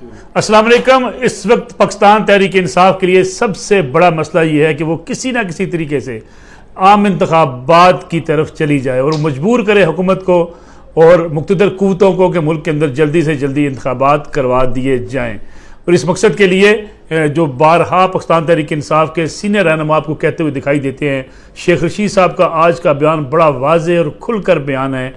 अस्सलाम वालेकुम। इस वक्त पाकिस्तान तहरीक इंसाफ के लिए सबसे बड़ा मसला ये है कि वो किसी ना किसी तरीके से आम इंतखाबात की तरफ चली जाए और मजबूर करे हुकूमत को और मुख्तदर कुव्वतों को कि मुल्क के अंदर जल्दी से जल्दी इंतखाबात करवा दिए जाएँ। और इस मकसद के लिए जो बारहा पाकिस्तान तहरीक इंसाफ के सीनियर रहनुमा आपको कहते हुए दिखाई देते हैं, शेख रशीद साहब का आज का बयान बड़ा वाज़ेह और खुलकर बयान है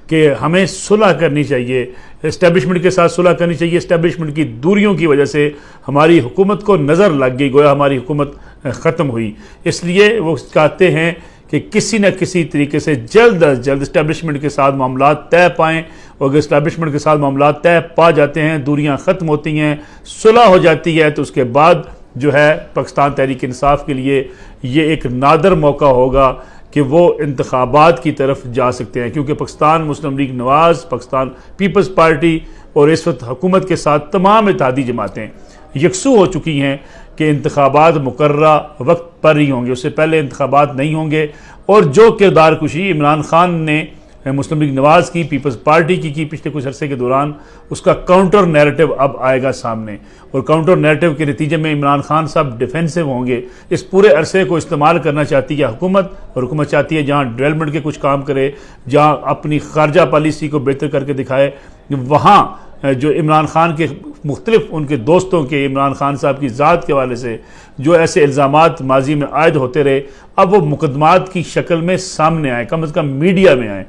कि हमें सुलह करनी चाहिए, इस्टेब्लिशमेंट के साथ सुलह करनी चाहिए। इस्टेब्लिशमेंट की दूरियों की वजह से हमारी हुकूमत को नज़र लग गई, गोया हमारी हुकूमत ख़त्म हुई। इसलिए वो चाहते हैं कि किसी न किसी तरीके से जल्द अज जल्द इस्टेब्लिशमेंट के साथ मामला तय पाएँ। और अगर इस्टेब्लिशमेंट के साथ मामला तय पा जाते हैं, दूरियाँ ख़त्म होती हैं, सुलह हो जाती है, तो उसके बाद जो है पाकिस्तान तहरीक इंसाफ के लिए ये एक नादर मौका होगा कि वो इंतखाबात की तरफ जा सकते हैं। क्योंकि पाकिस्तान मुस्लिम लीग नवाज़, पाकिस्तान पीपल्स पार्टी और इस वक्त हुकूमत के साथ तमाम इत्तेहादी जमातें यकसू हो चुकी हैं कि इंतखाबात मुकर्ररा वक्त पर ही होंगे, उससे पहले इंतखाबात नहीं होंगे। और जो किरदार कुशी इमरान खान ने मुस्लिम लीग नवाज़ की, पीपल्स पार्टी की पिछले कुछ अरसे के दौरान, उसका काउंटर नैरेटिव अब आएगा सामने। और काउंटर नैरेटिव के नतीजे में इमरान खान साहब डिफेंसिव होंगे। इस पूरे अरसे को इस्तेमाल करना चाहती है हुकूमत, और हुकूमत चाहती है जहाँ डेवलपमेंट के कुछ काम करे, जहाँ अपनी खारजा पॉलिसी को बेहतर करके दिखाए, वहाँ जो इमरान खान के मुख्तलिफ उनके दोस्तों के, इमरान खान साहब की ज़ात के हवाले से जो ऐसे इल्ज़ामात माजी में आयद होते रहे, अब वो मुकदमात की शक्ल में सामने आए, कम अज़ कम मीडिया में आए,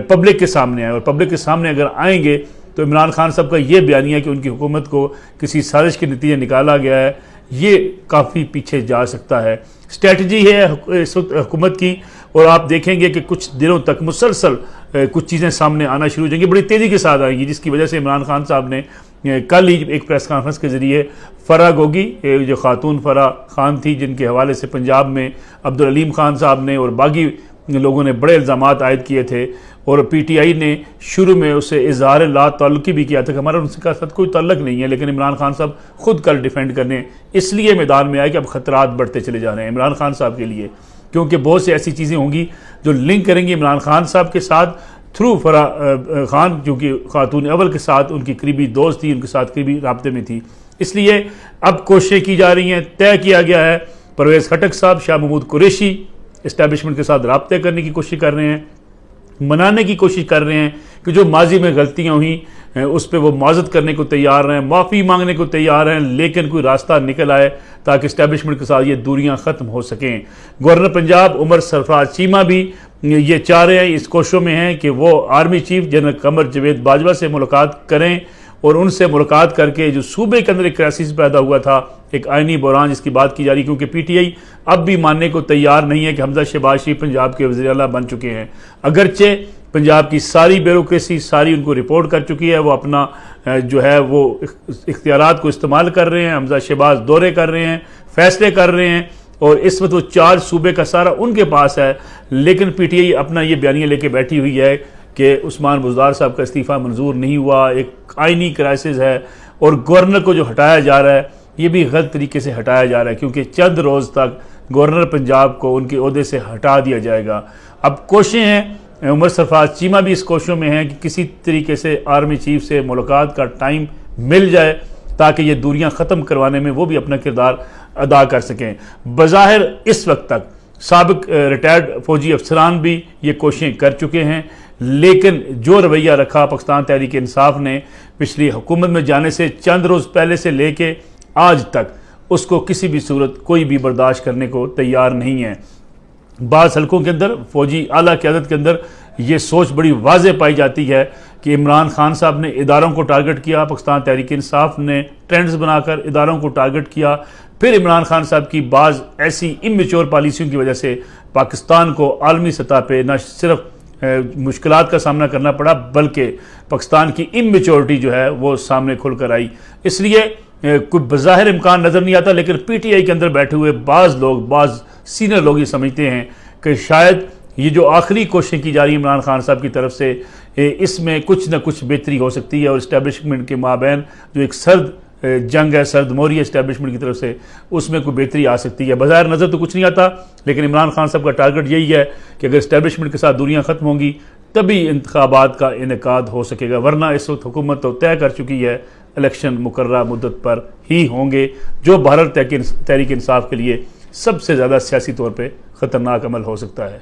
पब्लिक के सामने आए। और पब्लिक के सामने अगर आएंगे तो इमरान खान साहब का ये बयानिया कि उनकी हुकूमत को किसी साजिश के नतीजे निकाला गया है, ये काफ़ी पीछे जा सकता है। स्ट्रेटजी है इस वक्त हुकूमत की, और आप देखेंगे कि कुछ दिनों तक मुसलसल कुछ चीज़ें सामने आना शुरू हो जाएंगी, बड़ी तेज़ी के साथ आएंगी, जिसकी वजह से इमरान खान साहब ने कल ही एक प्रेस कॉन्फ्रेंस के ज़रिए फरा गोगी, जो खातून फरा खान थी, जिनके हवाले से पंजाब में अब्दुल अलीम खान साहब ने और बाकी लोगों ने बड़े इल्ज़ामात आयद किए थे, और PTI ने शुरू में उसे इज़हार ला ताल्लुकी भी किया था कि हमारा उनके साथ कोई ताल्लुक नहीं है। लेकिन इमरान खान साहब खुद कल डिफेंड करने इसलिए मैदान में आए कि अब ख़तरात बढ़ते चले जा रहे हैं इमरान खान साहब के लिए, क्योंकि बहुत सी ऐसी चीज़ें होंगी जो लिंक करेंगी इमरान खान साहब के साथ थ्रू फरा खान, क्योंकि खातून अव्वल के साथ उनकी करीबी दोस्त थी, उनके साथ करीबी राब्ते में थी। इसलिए अब कोशिशें की जा रही हैं, तय किया गया है परवेज़ खटक साहब, शाह महमूद कुरैशी इस्टेब्लिशमेंट के साथ राब्ते करने की कोशिश कर रहे हैं, मनाने की कोशिश कर रहे हैं कि जो माजी में गलतियाँ हुई उस पर वो माजत करने को तैयार हैं, माफ़ी मांगने को तैयार हैं, लेकिन कोई रास्ता निकल आए ताकि इस्टेब्लिशमेंट के साथ ये दूरियां ख़त्म हो सकें। गवर्नर पंजाब उमर सरफराज चीमा भी ये चाह रहे हैं, इस कोशिशों में हैं कि वो आर्मी चीफ जनरल कमर जवेद बाजवा से मुलाकात करें और उनसे मुलाकात करके जो सूबे के अंदर एक क्राइसिस पैदा हुआ था, एक आइनी बहरान जिसकी बात की जा रही, क्योंकि PTI अब भी मानने को तैयार नहीं है कि हमजा शहबाज शरीफ पंजाब के वज़ीर आला बन चुके हैं। अगरचे पंजाब की सारी ब्यूरोक्रेसी सारी उनको रिपोर्ट कर चुकी है, वो अपना जो है वो इख्तियारात को इस्तेमाल कर रहे हैं, हमजा शहबाज दौरे कर रहे हैं, फैसले कर रहे हैं, और इस वक्त वो चार्ज सूबे का सारा उनके पास है। लेकिन PTI अपना ये बयानिया लेके बैठी हुई है कि उस्मान बुज़दार साहब का इस्तीफ़ा मंजूर नहीं हुआ, एक आइनी क्राइसिस है, और गवर्नर को जो हटाया जा रहा है ये भी गलत तरीके से हटाया जा रहा है, क्योंकि चंद रोज़ तक गवर्नर पंजाब को उनके ओहदे से हटा दिया जाएगा। अब कोशिशें हैं, उमर सरफराज चीमा भी इस कोशिशों में हैं कि किसी तरीके से आर्मी चीफ से मुलाकात का टाइम मिल जाए ताकि ये दूरियां ख़त्म करवाने में वो भी अपना किरदार अदा कर सकें। बज़ाहिर इस वक्त तक साबिक रिटायर्ड फौजी अफसरान भी ये कोशिशें कर चुके हैं, लेकिन जो रवैया रखा पाकिस्तान तहरीक इंसाफ ने पिछली हुकूमत में जाने से चंद रोज़ पहले से लेके आज तक, उसको किसी भी सूरत कोई भी बर्दाश्त करने को तैयार नहीं है। बाज़ हलकों के अंदर फौजी आला क़यादत के अंदर ये सोच बड़ी वाज़ेह पाई जाती है कि इमरान खान साहब ने इदारों को टारगेट किया, पाकिस्तान तहरीक इंसाफ ने ट्रेंड्स बनाकर इदारों को टारगेट किया, फिर इमरान खान साहब की बाज़ ऐसी इमेच्योर पॉलिसियों की वजह से पाकिस्तान को आलमी सतह पर न सिर्फ मुश्किलात का सामना करना पड़ा, बल्कि पाकिस्तान की इमेच्योरिटी जो है वो सामने खुल कर आई। इसलिए कोई बज़ाहिर इम्कान नज़र नहीं आता, लेकिन PTI के अंदर बैठे हुए बाज़ लोग, बाज़ सीनियर लोग ये समझते हैं कि शायद ये जो आखिरी कोशिशें की जा रही है इमरान खान साहब की तरफ से, इसमें कुछ न कुछ बेहतरी हो सकती है, और इस्टेब्लिशमेंट के माबैन जो एक सर्द जंग है, सर्द मोरी है इस्टेब्लिशमेंट की तरफ से, उसमें कोई बेहतरी आ सकती है। बज़ाहिर नज़र तो कुछ नहीं आता, लेकिन इमरान खान साहब का टारगेट यही है कि अगर इस्टेब्लिशमेंट के साथ दूरियाँ ख़त्म होंगी तभी इंतखाबात का इनेकाद हो सकेगा, वरना इस वक्त हुकूमत तो तय कर चुकी है इलेक्शन मुकर्रर मुद्दत पर ही होंगे, जो भारत तहरीक इंसाफ के लिए सबसे ज़्यादा सियासी तौर पे ख़तरनाक अमल हो सकता है।